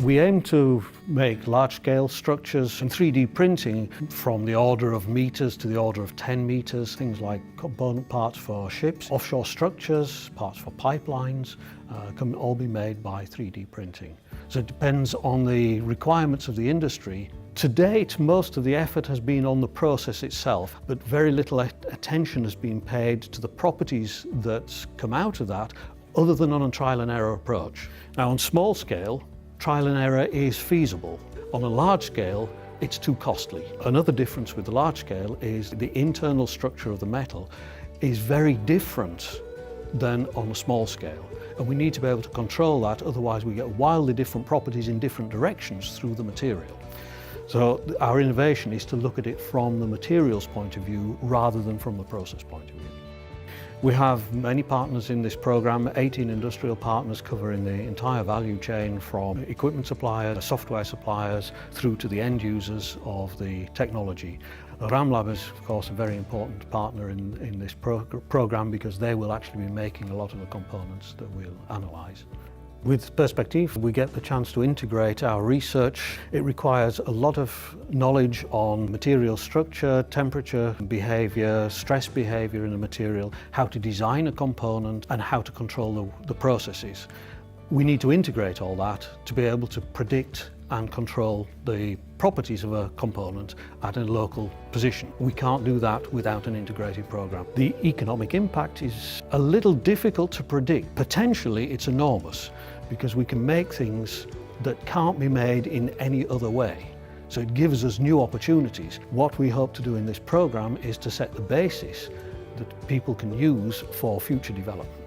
We aim to make large-scale structures and 3D printing from the order of meters to the order of 10 meters, things like component parts for ships, offshore structures, parts for pipelines, can all be made by 3D printing. So it depends on the requirements of the industry. To date, most of the effort has been on the process itself, but very little attention has been paid to the properties that come out of that, other than on a trial and error approach. Now, on small scale, trial and error is feasible. On a large scale, it's too costly. Another difference with the large scale is the internal structure of the metal is very different than on a small scale. And we need to be able to control that, otherwise we get wildly different properties in different directions through the material. So our innovation is to look at it from the materials point of view rather than from the process point of view. We have many partners in this program, 18 industrial partners covering the entire value chain from equipment suppliers, software suppliers, through to the end users of the technology. RAMLab is, of course, a very important partner in this program because they will actually be making a lot of the components that we'll analyse. With Perspectief, we get the chance to integrate our research. It requires a lot of knowledge on material structure, temperature, behaviour, stress behaviour in a material, how to design a component and how to control the processes. We need to integrate all that to be able to predict and control the properties of a component at a local position. We can't do that without an integrated program. The economic impact is a little difficult to predict. Potentially it's enormous because we can make things that can't be made in any other way. So it gives us new opportunities. What we hope to do in this program is to set the basis that people can use for future development.